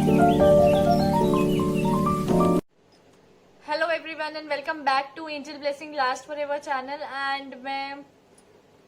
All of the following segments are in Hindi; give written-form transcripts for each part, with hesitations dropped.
Hello everyone and welcome back to angel blessing last for ever channel. And मैं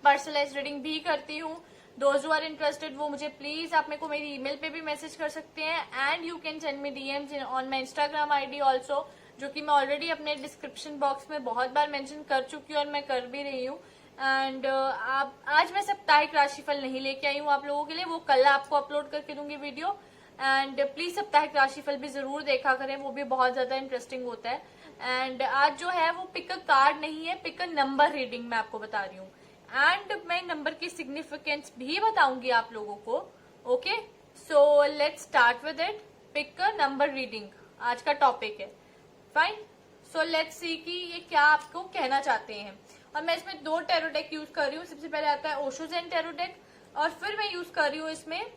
पर्सनलाइज रीडिंग भी करती हूँ। दोज हु आर इंटरेस्टेड वो मुझे प्लीज आप मेरे को मेरी ईमेल पे भी मैसेज कर सकते हैं and you can send me DMs on my Instagram ID also, जो कि मैं ऑलरेडी अपने डिस्क्रिप्शन बॉक्स में बहुत बार मेंशन कर चुकी हूँ और मैं कर भी रही हूँ। एंड आप आज मैं साप्ताहिक राशिफल नहीं लेके आई हूँ आप लोगों के लिए, वो कल आपको अपलोड करके दूंगी वीडियो। एंड प्लीज साप्ताहिक राशिफल भी जरूर देखा करें, वो भी बहुत ज्यादा इंटरेस्टिंग होता है। एंड आज जो है वो पिक अ कार्ड नहीं है, पिक अ नंबर रीडिंग मैं आपको बता रही हूँ। एंड मैं नंबर की सिग्निफिकेंस भी बताऊंगी आप लोगों को। Okay, so let's start with it. Pick a number reading आज का टॉपिक है। फाइन, सो लेट्स सी कि ये क्या आपको कहना चाहते हैं। और मैं इसमें दो टैरो डेक यूज कर रही हूँ। सबसे पहले आता है ओशो ज़ेन टैरो डेक और फिर मैं यूज कर रही हूँ इसमें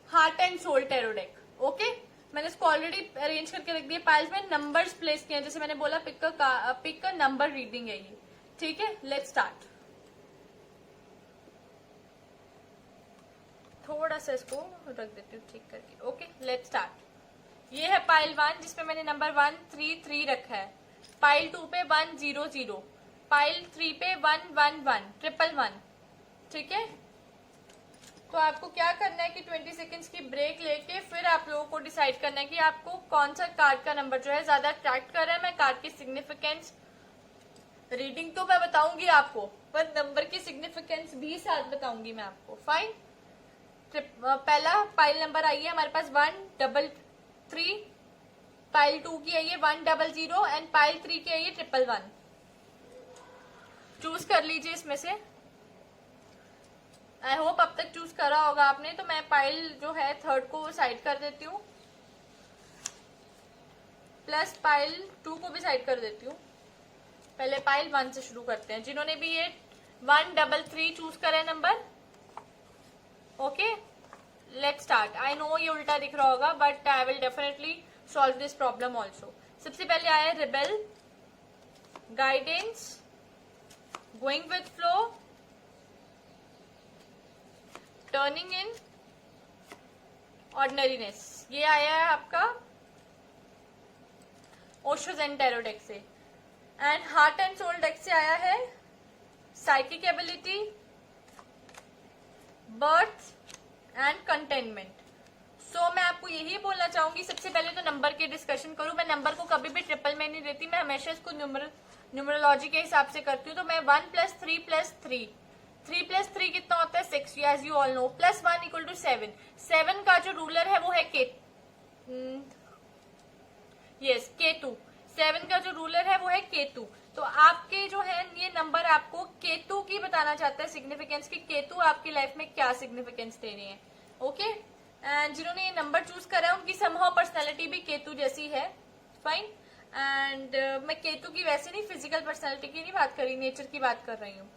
heart and soul tarot deck. Okay, मैंने इसको ऑलरेडी अरेंज करके रख दिया पाइल्स में, नंबर्स प्लेस किए हैं। जैसे मैंने बोला पिक का नंबर रीडिंग है ये। ठीक है, लेट्स स्टार्ट। थोड़ा सा इसको रख देती हूँ ठीक करके। Okay, let's start. ये है पाइल 1 जिसमें मैंने नंबर 133 रखा है। पाइल 2 पे 100, पाइल 3 पे 111, 111। ठीक है, तो आपको क्या करना है कि 20 सेकेंड्स की ब्रेक लेके फिर आप लोगों को डिसाइड करना है कि आपको कौन सा कार्ड का नंबर जो है ज्यादा अट्रैक्ट कर रहा है। मैं कार्ड की सिग्निफिकेंस रीडिंग तो मैं बताऊंगी आपको, पर नंबर की सिग्निफिकेंस भी साथ बताऊंगी मैं आपको। फाइन, पहला पाइल नंबर आई है हमारे पास 133, पाइल 2 की आई है 100 एंड पाइल 3 की आई है 111। चूज कर लीजिए इसमें से। आई होप अब तक चूज करा होगा आपने। तो मैं पाइल जो है थर्ड को साइड कर देती हूँ, प्लस पाइल 2 को भी साइड कर देती हूँ। पहले पाइल 1 से शुरू करते हैं, जिन्होंने भी ये 133 चूज करा है नंबर। Okay, let's start. I know ये उल्टा दिख रहा होगा but I will definitely solve this problem also. सबसे पहले आया rebel, guidance, going with flow, turning in, ordinariness. ये आया है आपका ओशो ज़ेन टैरो डेक से। And heart and soul deck से आया है psychic ability, birth and containment. So मैं आपको यही बोलना चाहूंगी, सबसे पहले तो नंबर की डिस्कशन करूं। मैं नंबर को कभी भी ट्रिपल में नहीं देती, मैं हमेशा इसको न्यूमरोलॉजी के हिसाब से करती हूँ। तो मैं 1 + 3 + 3, 3 + 3 कितना होता है 6, एज यू ऑल नो, +1 = 7। 7 का जो रूलर है वो है केतु। 7 का जो रूलर है वो है केतु। तो आपके जो है ये नंबर आपको केतु की बताना चाहता है सिग्निफिकेंस, की केतु आपकी लाइफ में क्या सिग्निफिकेंस दे रही है। ओके, एंड जिन्होंने ये नंबर चूज करा है उनकी समहाउ पर्सनैलिटी भी केतु जैसी है। फाइन, एंड मैं केतु की वैसे नहीं, फिजिकल पर्सनैलिटी की नहीं बात कर रही, नेचर की बात कर रही हूँ।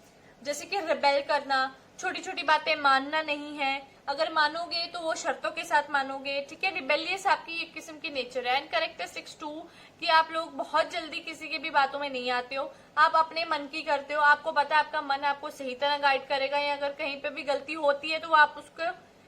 जैसे कि रिबेल करना, छोटी छोटी बातें मानना नहीं है, अगर मानोगे तो वो शर्तों के साथ मानोगे। ठीक है, रिबेलियस आपकी एक किस्म की नेचर है। एंड कैरेक्टरिस्टिक्स 2 कि आप लोग बहुत जल्दी किसी की भी बातों में नहीं आते हो, आप अपने मन की करते हो। आपको पता है आपका मन आपको सही तरह गाइड करेगा, या अगर कहीं पे भी गलती होती है तो आप उसको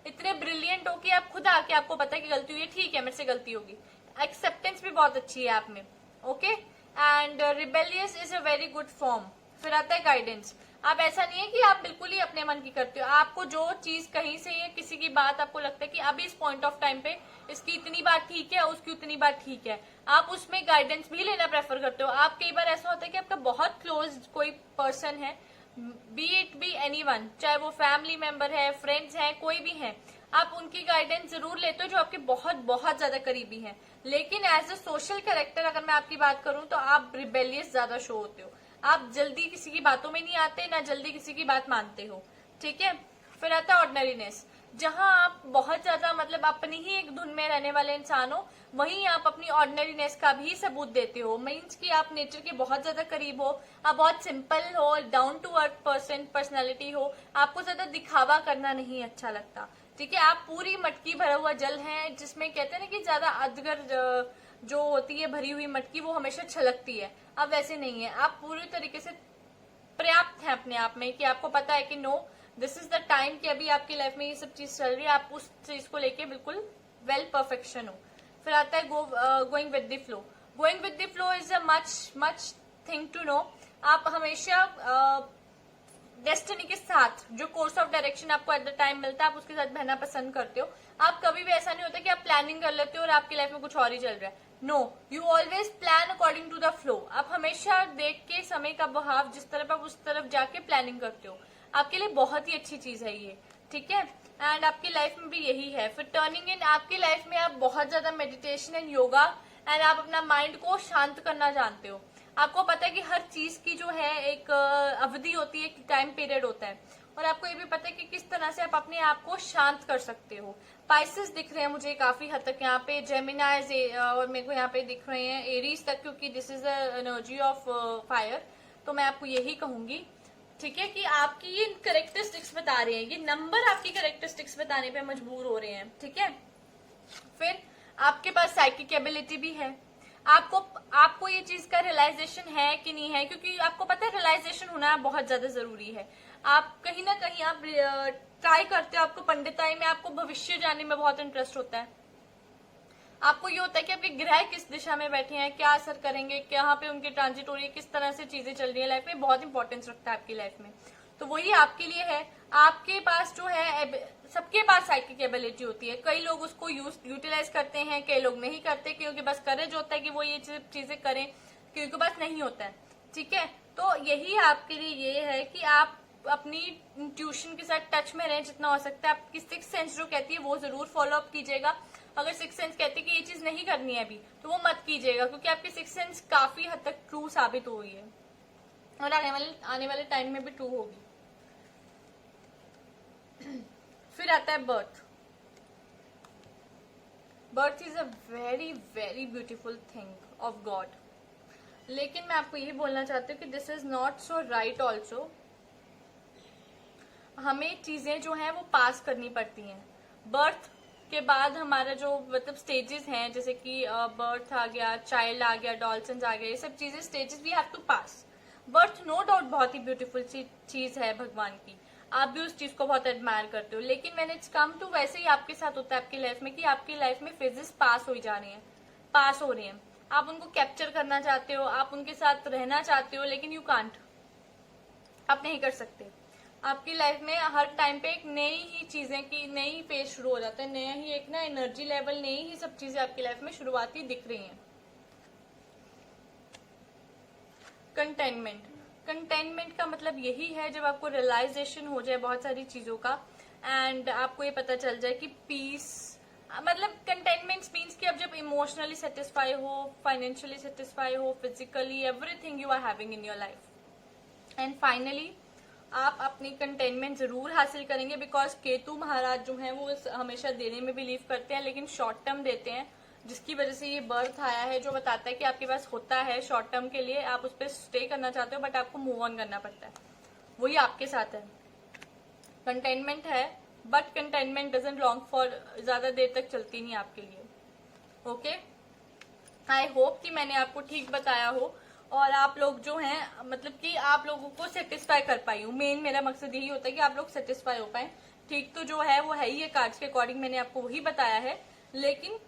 इतने ब्रिलियंट हो कि आप खुद आके आपको पता है कि गलती हुई है, ठीक है मेरे से गलती होगी। एक्सेप्टेंस भी बहुत अच्छी है आप में। Okay, and rebellious is a very good form. फिर आता है गाइडेंस। आप ऐसा नहीं है कि आप बिल्कुल ही अपने मन की करते हो। आपको जो चीज कहीं से या किसी की बात आपको लगता है कि अभी इस पॉइंट ऑफ टाइम पे इसकी इतनी बात ठीक है, उसकी उतनी बात ठीक है, आप उसमें गाइडेंस भी लेना प्रेफर करते हो। आप कई बार ऐसा होता है कि आपका बहुत क्लोज कोई पर्सन है, बी इट बी एनीवन, चाहे वो फैमिली मेंबर है, फ्रेंड्स हैं, कोई भी है, आप उनकी गाइडेंस जरूर लेते हो जो आपके बहुत बहुत ज्यादा करीबी हैं। लेकिन एज अ सोशल कैरेक्टर अगर मैं आपकी बात करूं तो आप रिबेलियस ज्यादा शो होते हो। आप जल्दी किसी की बातों में नहीं आते, ना जल्दी किसी की बात मानते हो। ठीक है, फिर आता है ऑर्डिनरीनेस, जहां आप बहुत ज्यादा मतलब अपनी ही एक धुन में रहने वाले इंसान हो, वहीं आप अपनी ऑर्डिनरीनेस का भी सबूत देते हो। मीन्स कि आप नेचर के बहुत ज्यादा करीब हो, आप बहुत सिंपल हो, डाउन टू अर्थ पर्सनैलिटी हो, आपको ज्यादा दिखावा करना नहीं अच्छा लगता। ठीक है, आप पूरी मटकी भरा हुआ जल है, जिसमें कहते हैं ना कि ज्यादा अधगर जो होती है भरी हुई मटकी वो हमेशा छलकती है। अब वैसे नहीं है, आप पूरी तरीके से पर्याप्त हैं अपने आप में, कि आपको पता है कि no this is the time कि अभी आपकी लाइफ में ये सब चीज चल रही है, आप उस चीज को लेके बिल्कुल वेल परफेक्शन हो। फिर आता है going with the flow. Going with the flow is a much thing to know. आप हमेशा डेस्टिनी के साथ, जो कोर्स ऑफ डायरेक्शन आपको एट द टाइम मिलता है, आप उसके साथ बहना पसंद करते हो। आप कभी भी ऐसा नहीं होता कि आप प्लानिंग कर लेते हो और आपकी लाइफ में कुछ और ही चल रहा है। No, you always plan according to the flow. आप हमेशा देख के समय का बहाव जिस तरफ आप उस तरफ जाके प्लानिंग करते हो। आपके लिए बहुत ही अच्छी चीज है ये, ठीक है। एंड आपकी लाइफ में भी यही है। फिर टर्निंग इन, आपकी लाइफ में आप बहुत ज्यादा मेडिटेशन एंड योगा एंड आप अपना माइंड को शांत करना जानते हो। आपको पता है कि हर चीज की जो है एक अवधि होती है, एक टाइम पीरियड होता है, और आपको ये भी पता है कि किस तरह से आप अपने आप को शांत कर सकते हो। पाइसेस दिख रहे हैं मुझे काफी हद तक यहाँ पे, जेमिनाइज और मेरे को यहाँ पे दिख रहे हैं एरीज तक, क्योंकि this is the energy of fire. तो मैं आपको यही कहूंगी, ठीक है, कि आपकी ये करेक्टरिस्टिक्स बता रहे हैं, ये नंबर आपकी करेक्टरिस्टिक्स बताने पे मजबूर हो रहे हैं, ठीक है। फिर आपके पास साइकिक एबिलिटी भी है। आपको ये चीज का रियलाइजेशन है कि नहीं है, क्योंकि आपको पता है रियलाइजेशन होना बहुत ज्यादा जरूरी है। आप कहीं ना कहीं आप ट्राई करते हो, आपको पंडिताई में, आपको भविष्य जानने में बहुत इंटरेस्ट होता है। आपको ये होता है कि आपके ग्रह किस दिशा में बैठे हैं, क्या असर करेंगे, कहाँ पे उनके ट्रांजिट हो रही है, किस तरह से चीजें चल रही है लाइफ में, बहुत इंपॉर्टेंस रखता है आपकी लाइफ में। तो वही आपके लिए है। आपके पास जो है, सबके पास साइकिक एबिलिटी होती है। कई लोग उसको यूटिलाइज करते हैं, कई लोग नहीं करते, क्योंकि बस करेज होता है कि वो ये चीजें करें, क्योंकि बस नहीं होता है, ठीक है। तो यही आपके लिए ये है कि आप अपनी इंट्यूशन के साथ टच में रहें जितना हो सकता है। आपकी सिक्स सेंस जो कहती है वो जरूर फॉलो अप कीजिएगा। अगर सिक्स सेंस कहती है कि ये चीज नहीं करनी है अभी, तो वो मत कीजिएगा, क्योंकि आपकी सिक्स सेंस काफी हद तक ट्रू साबित हो गई है और आने वाले टाइम में भी ट्रू होगी। फिर आता है birth. Birth is a very very beautiful thing of God, लेकिन मैं आपको यही बोलना चाहती हूँ कि this is not so right also. हमें चीजें जो हैं वो पास करनी पड़ती हैं। बर्थ के बाद हमारा जो मतलब स्टेजेस हैं, जैसे कि बर्थ आ गया, चाइल्ड आ गया, डॉल्सन्स आ गया, ये सब चीजें stages we have to pass. Birth no doubt बहुत ही ब्यूटीफुल चीज है भगवान की, आप भी उस चीज को बहुत एडमायर करते हो, लेकिन मैंने इट्स कम टू, वैसे ही आपके साथ होता है आपकी लाइफ में कि आपकी लाइफ में फेजेस पास हो जा रहे हैं, पास हो रहे हैं। आप उनको कैप्चर करना चाहते हो, आप उनके साथ रहना चाहते हो, लेकिन यू कांट, आप नहीं कर सकते। आपकी लाइफ में हर टाइम पे एक नई ही चीजें की नई फेज शुरू हो जाता है, नया ही एक ना एनर्जी लेवल, नई ही सब चीजें आपकी लाइफ में शुरुआती दिख रही हैं। कंटेनमेंट, कंटेनमेंट का मतलब यही है जब आपको रियलाइजेशन हो जाए बहुत सारी चीजों का, एंड आपको ये पता चल जाए कि पीस, मतलब कंटेनमेंट मीन्स कि अब जब इमोशनली सेटिस्फाई हो, फाइनेंशियली सेटिस्फाई हो, physically, everything you are having in your life, and finally आप अपनी कंटेनमेंट जरूर हासिल करेंगे। बिकॉज केतु महाराज जो हैं वो हमेशा देने में बिलीव करते हैं, लेकिन शॉर्ट टर्म देते हैं, जिसकी वजह से ये बर्थ आया है जो बताता है कि आपके पास होता है शॉर्ट टर्म के लिए, आप उस पर स्टे करना चाहते हो, बट आपको मूव ऑन करना पड़ता है। वही आपके साथ है, कंटेनमेंट है, but containment doesn't long for, ज्यादा देर तक चलती नहीं आपके लिए। ओके, आई होप कि मैंने आपको ठीक बताया हो और आप लोग जो हैं, मतलब कि आप लोगों को सेटिस्फाई कर पाई हूँ। मेन मेरा मकसद यही होता है कि आप लोग सेटिस्फाई हो पाए। ठीक तो जो है वो है ही है, कार्ड्स के अकॉर्डिंग मैंने आपको वही बताया है, लेकिन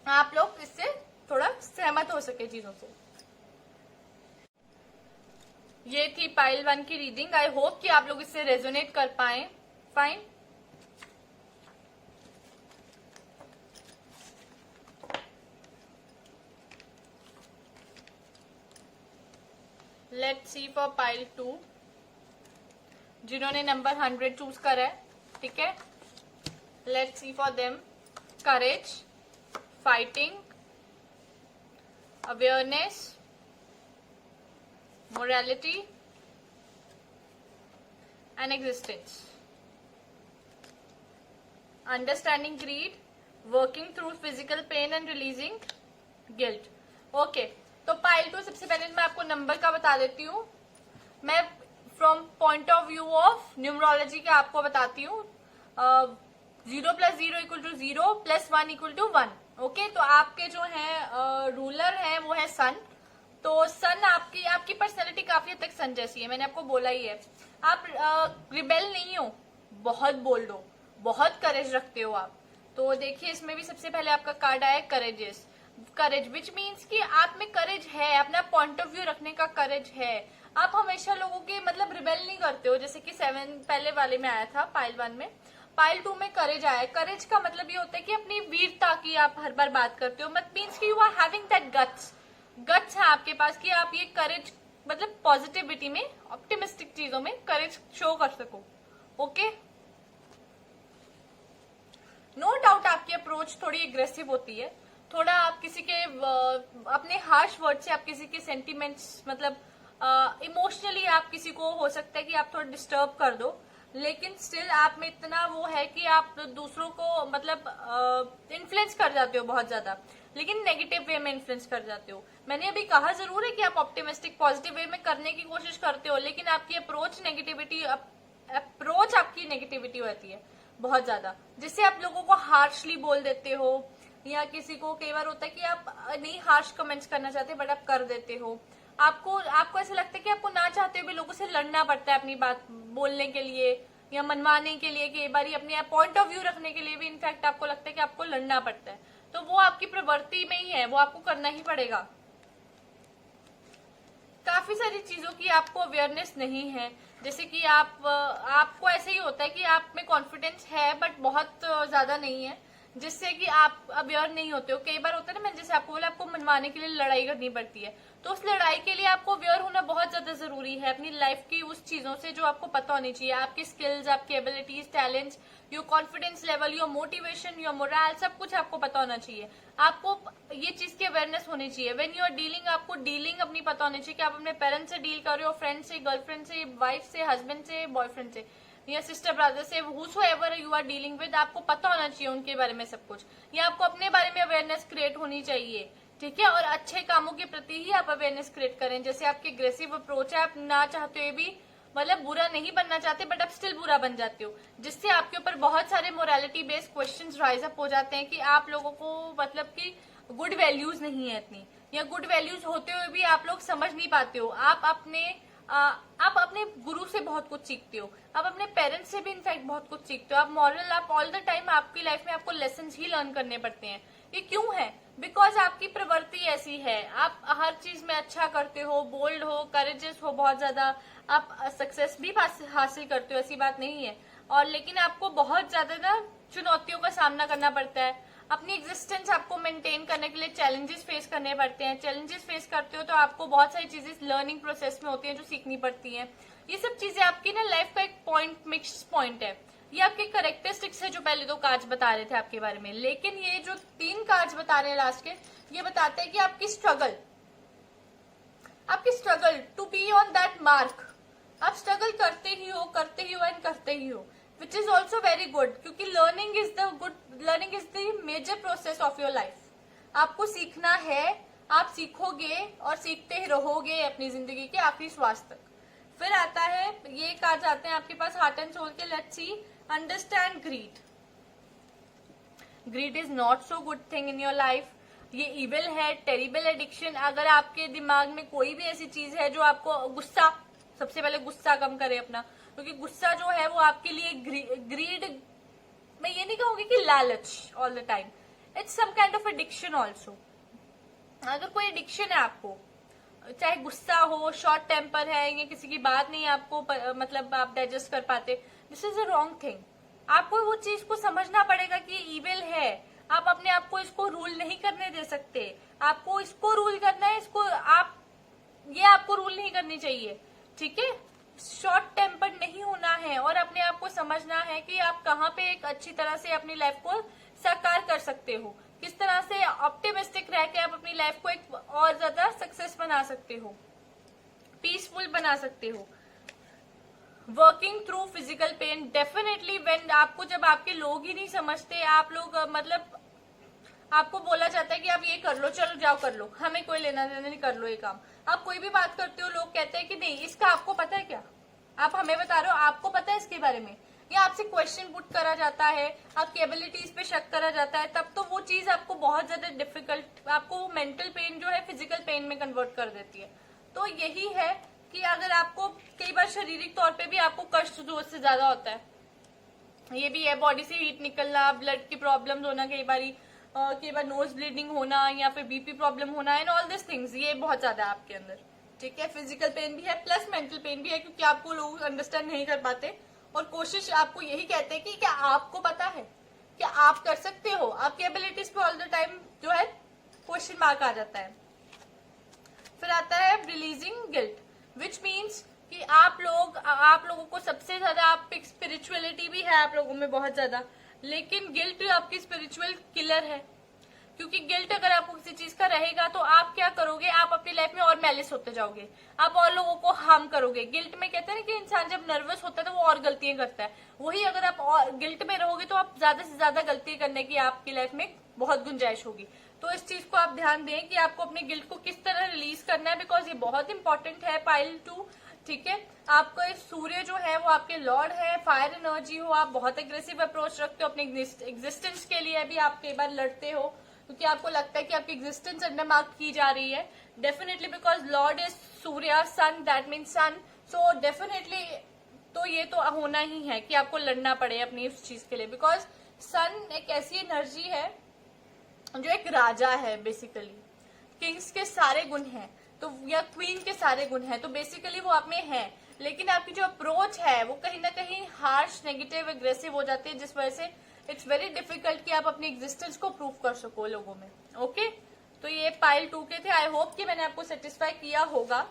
आप लोग इससे थोड़ा सहमत हो सके चीजों से। ये थी पाइल 1 की रीडिंग। आई होप कि आप लोग इससे रेजोनेट कर पाए। Fine, let's see for pile 2, जिन्होंने नंबर 100 चूज करा है, ठीक है। Let's see for them, courage, fighting, awareness, morality and existence, understanding greed, working through physical pain and releasing guilt. Okay, तो पाइल 2 सबसे पहले मैं आपको नंबर का बता देती हूँ। मैं from point of view of numerology का आपको बताती हूँ। 0 + 0 = 0 + 1 = 1। ओके, तो आपके जो है रूलर है वो है सन। तो सन आपकी पर्सनैलिटी काफी हद तक सन जैसी है, मैंने आपको बोला ही है। आप रिबेल नहीं हो, बहुत बोल्ड हो, बहुत करेज रखते हो आप। तो देखिए इसमें भी सबसे पहले आपका कार्ड आया करेजेस, करेज विच मीन्स कि आप में करेज है, अपना पॉइंट ऑफ व्यू रखने का करेज है। आप हमेशा लोगों के मतलब रिबेल नहीं करते हो, जैसे कि 7 पहले वाले में आया था पाइल 1 में, पाइल 2 में करेज आया। करेज का मतलब ये होता है कि अपनी वीरता की आप हर बार बात करते हो, मत मीन्स कि you are having that guts, guts है आपके पास कि आप ये करेज मतलब पॉजिटिविटी में, ऑप्टिमिस्टिक चीजों में करेज शो कर सको। ओके, नो डाउट आपकी अप्रोच थोड़ी एग्रेसिव होती है, थोड़ा आप किसी के अपने हार्श वर्ड से आप किसी के सेंटिमेंट्स मतलब इमोशनली आप किसी को हो सकता है कि आप थोड़ा डिस्टर्ब कर दो, लेकिन स्टिल आप में इतना वो है कि आप दूसरों को मतलब इन्फ्लुएंस कर जाते हो बहुत ज्यादा, लेकिन नेगेटिव वे में इन्फ्लुएंस कर जाते हो। मैंने अभी कहा जरूर है कि आप ऑप्टिमिस्टिक पॉजिटिव वे में करने की कोशिश करते हो, लेकिन आपकी अप्रोच आपकी नेगेटिविटी होती है बहुत ज्यादा, जिससे आप लोगों को हार्शली बोल देते हो, या किसी को कई बार होता है कि आप नहीं हार्श कमेंट्स करना चाहते बट आप कर देते हो। आपको ऐसा लगता है कि आपको ना चाहते हुए भी लोगों से लड़ना पड़ता है अपनी बात बोलने के लिए या मनवाने के लिए, कई बार अपने पॉइंट ऑफ व्यू रखने के लिए भी इनफैक्ट आपको लगता है कि आपको लड़ना पड़ता है। तो वो आपकी प्रवृत्ति में ही है, वो आपको करना ही पड़ेगा। काफी सारी चीजों की आपको अवेयरनेस नहीं है, जैसे कि आपको ऐसे ही होता है कि आप में कॉन्फिडेंस है बट बहुत ज्यादा नहीं है, जिससे कि आप अवेयर नहीं होते हो। कई बार होता है ना, मैंने जैसे आपको बोला आपको मनवाने के लिए लड़ाई करनी पड़ती है, तो उस लड़ाई के लिए आपको अवेयर होना बहुत ज्यादा जरूरी है अपनी लाइफ की उस चीजों से जो आपको पता होनी चाहिए, आपकी स्किल्स, आपकी abilities, talents, your confidence level, your motivation, your moral, सब कुछ आपको पता होना चाहिए। आपको ये चीज की अवेयरनेस होनी चाहिए। व्हेन यू आर डीलिंग, आपको डीलिंग अपनी पता होनी चाहिए कि आप अपने पेरेंट्स से डील कर रहे हो, फ्रेंड से, गर्लफ्रेंड से, वाइफ से, हस्बैंड से, बॉयफ्रेंड से या सिस्टर ब्रदर से, whosoever you are dealing with, आपको पता होना चाहिए उनके बारे में सब कुछ, या आपको अपने बारे में अवेयरनेस क्रिएट होनी चाहिए, ठीक है। और अच्छे कामों के प्रति ही आप अवेयरनेस क्रिएट करें। जैसे आपकी एग्रेसिव अप्रोच है, आप ना चाहते हुए भी मतलब बुरा नहीं बनना चाहते बट आप स्टिल बुरा बन जाते हो, जिससे आपके ऊपर बहुत सारे morality based questions rise up हो जाते हैं कि आप लोगों को मतलब कि गुड वैल्यूज नहीं है इतनी, या गुड वैल्यूज होते हुए भी आप लोग समझ नहीं पाते हो। आप अपने गुरु से बहुत कुछ सीखते हो, आप अपने पेरेंट्स से भी इनफैक्ट बहुत कुछ सीखते हो। आप मॉरल, आप ऑल द टाइम आपकी लाइफ में आपको लेसन ही लर्न करने पड़ते हैं। ये क्यों है? बिकॉज आपकी प्रवृत्ति ऐसी है, आप हर चीज में अच्छा करते हो, बोल्ड हो, करेजियस हो बहुत ज्यादा, आप सक्सेस भी हासिल करते हो, ऐसी बात नहीं है। और लेकिन आपको बहुत ज्यादा ना चुनौतियों का सामना करना पड़ता है, अपनी एग्जिस्टेंस आपको मेंटेन करने के लिए चैलेंजेस फेस करने पड़ते हैं। चैलेंजेस फेस करते हो तो आपको बहुत सारी चीजें लर्निंग प्रोसेस में होती हैं जो सीखनी पड़ती हैं। ये सब चीजें आपकी ना लाइफ का एक पॉइंट, मिक्स पॉइंट है। ये आपके करेक्टरिस्टिक्स है जो पहले 2 कार्ड्स बता रहे थे आपके बारे में, लेकिन ये जो 3 कार्ड्स बता रहे हैं लास्ट के, ये बताते हैं कि आपकी struggle to be on that mark, आप स्ट्रगल करते ही हो एंड करते ही हो, which is also very good, क्योंकि learning is the major process of your life. आपको सीखना है, आप सीखोगे और सीखते ही रहोगे अपनी जिंदगी के आखिरी श्वास तक। फिर आता है, ये कार्ड आते हैं आपके पास हार्ट एंड सोल के, let's see, understand greed. Greed is not so good thing in your life, ये इविल है, टेरिबल एडिक्शन। अगर आपके दिमाग में कोई भी ऐसी चीज है जो आपको गुस्सा, सबसे पहले गुस्सा कम करे अपना, क्योंकि गुस्सा जो है वो आपके लिए ग्रीड, मैं ये नहीं कहूंगी कि लालच all the time, it's some kind of addiction also. अगर कोई एडिक्शन है आपको, चाहे गुस्सा हो, शॉर्ट टेम्पर है, या किसी की बात नहीं आपको मतलब आप डाइजेस्ट कर पाते, this is a wrong thing. आपको वो चीज को समझना पड़ेगा कि इविल है, आप अपने आप को इसको रूल नहीं करने दे सकते, आपको इसको रूल करना है, आपको रूल नहीं करनी चाहिए, ठीक है। शॉर्ट टेम्पर नहीं होना है और अपने आप को समझना है कि आप कहाँ पे एक अच्छी तरह से अपनी लाइफ को साकार कर सकते हो, किस तरह से ऑप्टिमिस्टिक रह के आप अपनी लाइफ को एक और ज्यादा सक्सेस बना सकते हो, पीसफुल बना सकते हो। Working through physical pen, definitely when आपको, जब आपके लोग ही नहीं समझते, आप लोग मतलब आपको बोला जाता है कि आप ये कर लो, चलो जाओ कर लो, हमें कोई लेना देना नहीं, कर लो ये काम। आप कोई भी बात करते हो, लोग कहते हैं कि नहीं इसका आपको पता है क्या, आप हमें बता रहे हो, आपको पता है इसके बारे में, या आपसे क्वेश्चन पुट करा जाता है, आपकी एबिलिटीज पे शक करा जाता है, तब तो वो चीज आपको बहुत ज्यादा डिफिकल्ट, आपको वो मेंटल पेन जो है फिजिकल पेन में कन्वर्ट कर देती है। तो यही है कि अगर आपको कई बार शारीरिक तौर पे भी आपको कष्ट जो उससे ज्यादा होता है, ये भी है, बॉडी से हीट निकलना, ब्लड की प्रॉब्लम्स होना, कई बार नोज ब्लीडिंग होना या फिर बीपी प्रॉब्लम होना एंड ऑल दिस थिंग्स, ये बहुत ज्यादा है आपके अंदर, ठीक है। फिजिकल पेन भी है प्लस मेंटल पेन भी है, क्योंकि आपको लोग अंडरस्टैंड नहीं कर पाते और कोशिश आपको यही कहते हैं कि क्या आपको पता है, क्या आप कर सकते हो, आपकी एबिलिटीज पे ऑल द टाइम जो है क्वेश्चन मार्क आ जाता है। फिर आता है रिलीजिंग गिल्ट, विच मीन्स कि आप लोगों को सबसे ज्यादा, आप स्पिरिचुअलिटी भी है आप लोगों में बहुत ज्यादा, लेकिन गिल्ट आपकी स्पिरिचुअल किलर है, क्योंकि गिल्ट अगर आपको किसी चीज का रहेगा तो आप क्या करोगे, आप अपनी लाइफ में और मैलिस होते जाओगे, आप और लोगों को हार्म करोगे। गिल्ट में कहते हैं ना कि इंसान जब नर्वस होता है तो वो और गलतियां करता है, वही अगर आप और गिल्ट में रहोगे तो आप ज्यादा से ज्यादा गलती करने की आपकी लाइफ में बहुत गुंजाइश होगी। तो इस चीज को आप ध्यान दें कि आपको अपने गिल्ट को किस तरह रिलीज करना है, बिकॉज ये बहुत इंपॉर्टेंट है पाइल 2, ठीक है। आपको एक सूर्य जो है वो आपके लॉर्ड है, फायर एनर्जी हो, आप बहुत एग्रेसिव अप्रोच रखते हो अपने एग्जिस्टेंस के लिए भी, आप कई बार लड़ते हो क्योंकि आपको लगता है कि आपकी एग्जिस्टेंस अंडर मार्क की जा रही है, डेफिनेटली बिकॉज लॉर्ड इज सूर्य, sun, that mean sun, so definitely तो ये तो होना ही है कि आपको लड़ना पड़े अपनी उस चीज के लिए, बिकॉज सन एक ऐसी एनर्जी है जो एक राजा है, बेसिकली किंग्स के सारे गुण हैं तो, या क्वीन के सारे गुण हैं, तो बेसिकली वो आप में है, लेकिन आपकी जो अप्रोच है वो कहीं ना कहीं हार्श, नेगेटिव, एग्रेसिव हो जाती है, जिस वजह से इट्स वेरी डिफिकल्ट कि आप अपनी एग्जिस्टेंस को प्रूव कर सको लोगों में। ओके, तो ये पाइल 2 के थे। आई होप कि मैंने आपको सेटिस्फाई किया होगा,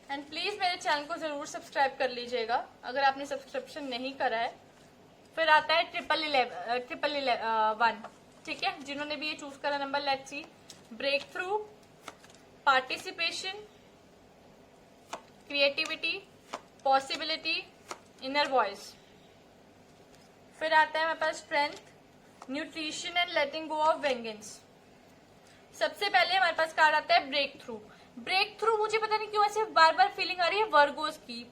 एंड प्लीज मेरे चैनल को जरूर सब्सक्राइब कर लीजिएगा अगर आपने सब्सक्रिप्शन नहीं करा है। फिर आता है 1 ठीक है, जिन्होंने भी ये चूज करा number, let's see, breakthrough, participation, creativity, possibility, inner voice. फिर आता है हमारे पास strength, nutrition and letting go of vengeance. सबसे पहले हमारे पास कार्ड आता है ब्रेक थ्रू। ब्रेक थ्रू मुझे पता नहीं क्यों ऐसे बार बार फीलिंग आ रही है वर्गोज की,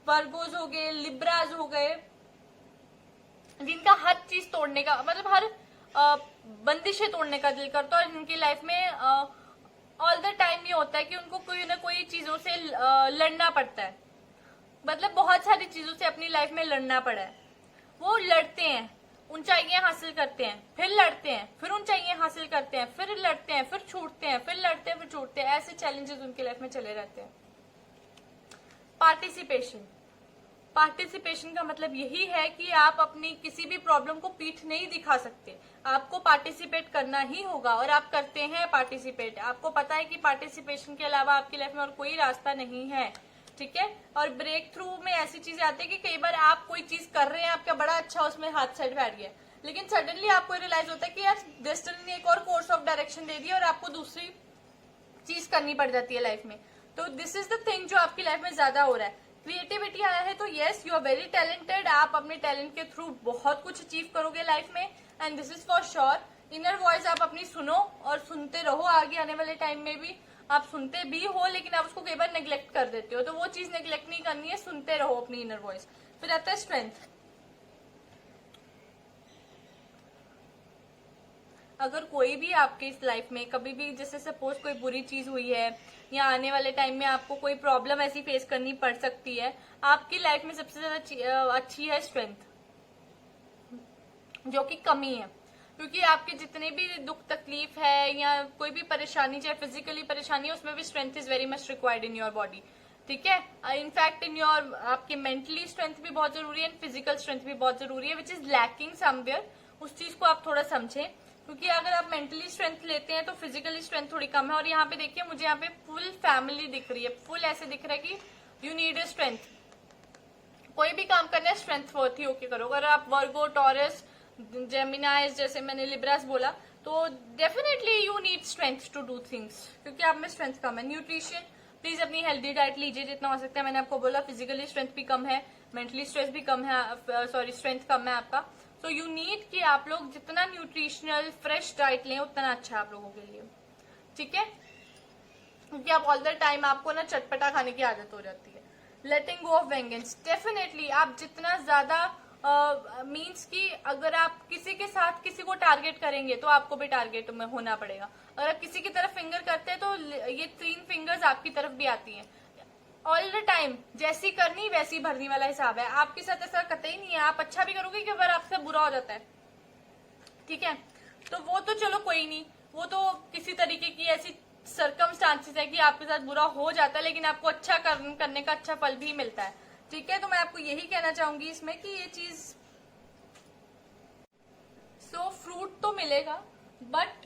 वर्गोज हो गए, लिब्राज हो गए, जिनका हर चीज तोड़ने का, मतलब हर बंदिशें तोड़ने का दिल करता है, और जिनकी लाइफ में ऑल द टाइम ये होता है कि उनको कोई ना कोई चीजों से लड़ना पड़ता है, मतलब बहुत सारी चीजों से अपनी लाइफ में लड़ना पड़ा है। वो लड़ते हैं, ऊंचाइयां हासिल करते हैं, फिर लड़ते हैं, फिर ऊंचाइयां हासिल करते हैं, फिर लड़ते हैं, फिर छूटते हैं, फिर लड़ते हैं, फिर छूटते हैं, ऐसे चैलेंजेस उनकी लाइफ में चले रहते हैं। पार्टिसिपेशन, पार्टिसिपेशन का मतलब यही है कि आप अपनी किसी भी प्रॉब्लम को पीठ नहीं दिखा सकते, आपको पार्टिसिपेट करना ही होगा, और आप करते हैं पार्टिसिपेट। आपको पता है कि पार्टिसिपेशन के अलावा आपकी लाइफ में और कोई रास्ता नहीं है, ठीक है। और ब्रेक थ्रू में ऐसी चीजें आती है कि कई बार आप कोई चीज कर रहे हैं, आपका बड़ा अच्छा उसमें हाथ सेट बैठ गया, लेकिन सडनली आपको रियलाइज होता है कि यार डेस्टिनी ने एक और कोर्स ऑफ डायरेक्शन दे दिया और आपको दूसरी चीज करनी पड़ जाती है लाइफ में। तो दिस इज द थिंग जो आपकी लाइफ में ज्यादा हो रहा है। क्रिएटिविटी आया है तो yes, you are very talented, आप अपने टैलेंट के थ्रू बहुत कुछ अचीव करोगे लाइफ में, and this is for sure. Inner voice आप अपनी सुनो और सुनते रहो, आगे आने वाले टाइम में भी आप सुनते भी हो, लेकिन आप उसको कई बार नेग्लेक्ट कर देते हो, तो वो चीज नेग्लेक्ट नहीं करनी है, सुनते रहो अपनी इनर वॉइस। फिर आता है स्ट्रेंथ। अगर कोई भी आपके इस लाइफ में कभी भी, जैसे सपोज कोई बुरी चीज हुई है या आने वाले टाइम में आपको कोई प्रॉब्लम ऐसी फेस करनी पड़ सकती है, आपकी लाइफ में सबसे ज्यादा अच्छी है स्ट्रेंथ, जो कि कमी है, क्योंकि आपके जितने भी दुख तकलीफ है या कोई भी परेशानी, चाहे फिजिकली परेशानी है, उसमें भी strength is very much required in your body, ठीक है। इनफैक्ट इन योर आपके मेंटली स्ट्रेंथ भी बहुत जरूरी है, फिजिकल स्ट्रेंथ भी बहुत जरूरी है, विच इज लैकिंग समवेयर। उस चीज को आप थोड़ा समझें, क्योंकि अगर आप मेंटली स्ट्रेंथ लेते हैं तो फिजिकली स्ट्रेंथ थोड़ी कम है। और यहाँ पे देखिए, मुझे यहाँ पे फुल फैमिली दिख रही है, फुल ऐसे दिख रहा है कि यू नीड ए स्ट्रेंथ। कोई भी काम करना है स्ट्रेंथ वर्थ ही होके करो। अगर आप वर्गो, टॉरस, जेमिनाइज, जैसे मैंने लिब्रास बोला, तो definitely you need strength to do things, क्योंकि आप में स्ट्रेंथ कम है। न्यूट्रिशन, प्लीज अपनी हेल्दी डाइट लीजिए जितना हो सकता है। मैंने आपको बोला फिजिकली स्ट्रेंथ भी कम है, मेंटली स्ट्रेस भी कम है, सॉरी स्ट्रेंथ कम है आपका, तो यू नीड कि आप लोग जितना न्यूट्रिशनल फ्रेश डाइट लें उतना अच्छा है आप लोगों के लिए, ठीक है, क्योंकि आप ऑल द टाइम आपको ना चटपटा खाने की आदत हो जाती है। लेटिंग गो ऑफ वेंगेंस, डेफिनेटली आप जितना ज्यादा मीन्स कि अगर आप किसी के साथ किसी को टारगेट करेंगे तो आपको भी टारगेट में होना पड़ेगा। अगर आप किसी की तरफ फिंगर करते हैं तो ये 3 फिंगर्स आपकी तरफ भी आती हैं। ऑल द टाइम जैसी करनी वैसी भरनी वाला हिसाब है। आपके साथ ऐसा कतई नहीं है, आप अच्छा भी करोगे कि अगर आपसे बुरा हो जाता है, ठीक है, तो वो तो चलो कोई नहीं, वो तो किसी तरीके की ऐसी सर्कमस्टांसेस है कि आपके साथ बुरा हो जाता है, लेकिन आपको अच्छा करने का अच्छा फल भी मिलता है, ठीक है। तो मैं आपको यही कहना चाहूंगी इसमें कि ये चीज फ्रूट तो मिलेगा, बट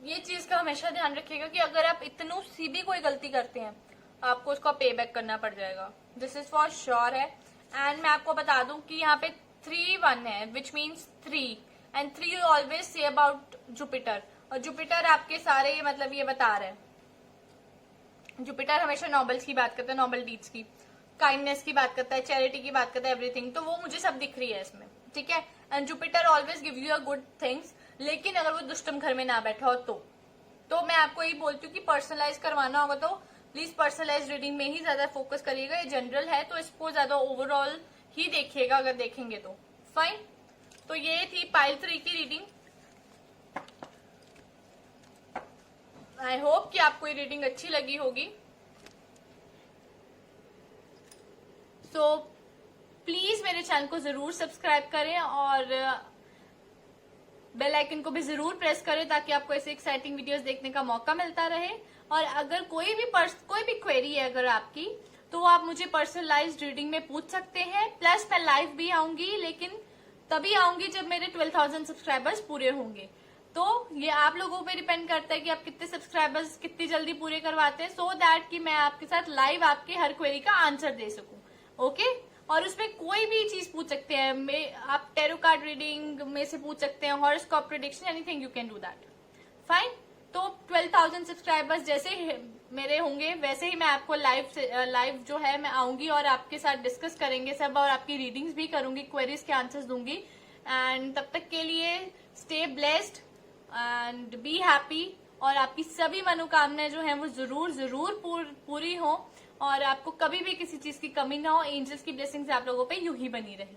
ये चीज का हमेशा ध्यान रखिएगा कि अगर आप इतनू सी भी कोई गलती करते हैं आपको उसका पे बैक करना पड़ जाएगा। दिस इज फॉर श्योर है। एंड मैं आपको बता दूं कि यहाँ पे 3-1 है, which means 3 and 3 you always say about Jupiter. और जुपिटर आपके सारे मतलब ये बता रहे हैं, जुपिटर हमेशा नोबल्स की बात करता है, नोबल डीड्स की, काइंडनेस की बात करता है, चैरिटी की बात करता है, एवरीथिंग। तो वो मुझे सब दिख रही है इसमें, ठीक है। And Jupiter always give you a good things, लेकिन अगर वो दुष्टम घर में ना बैठा हो तो मैं आपको यही बोलती हूँ कि पर्सनलाइज करवाना होगा तो प्लीज पर्सनलाइज रीडिंग में ही ज्यादा फोकस करिएगा। ये जनरल है तो इसको ज्यादा ओवरऑल ही देखिएगा अगर देखेंगे तो फाइन। तो ये थी पाइल 3 की रीडिंग। आई होप कि आपको ये रीडिंग अच्छी लगी होगी। सो प्लीज मेरे चैनल को जरूर सब्सक्राइब करें और बेल आइकन को भी जरूर प्रेस करें ताकि आपको ऐसे एक्साइटिंग वीडियोस देखने का मौका मिलता रहे। और अगर कोई भी क्वेरी है अगर आपकी, तो आप मुझे पर्सनलाइज्ड रीडिंग में पूछ सकते हैं। प्लस मैं लाइव भी आऊंगी, लेकिन तभी आऊंगी जब मेरे 12,000 सब्सक्राइबर्स पूरे होंगे। तो ये आप लोगों पे डिपेंड करता है कि आप कितने सब्सक्राइबर्स कितनी जल्दी पूरे करवाते हैं, सो दैट कि मैं आपके साथ लाइव आपके हर क्वेरी का आंसर दे सकूं। ओके, और उसमें कोई भी चीज पूछ सकते हैं, आप टेरो कार्ड रीडिंग में से पूछ सकते हैं, horoscope prediction, anything you can do that, fine. तो 12,000 सब्सक्राइबर्स जैसे मेरे होंगे वैसे ही मैं आपको लाइव जो है मैं आऊंगी और आपके साथ डिस्कस करेंगे सब, और आपकी रीडिंग्स भी करूंगी, क्वेरीज के आंसर्स दूंगी। एंड तब तक के लिए stay blessed and be happy, और आपकी सभी मनोकामनाएं जो है वो जरूर पूरी हो, और आपको कभी भी किसी चीज की कमी ना हो। एंजल्स की ब्लेसिंग्स आप लोगों पे यूं ही बनी रहे।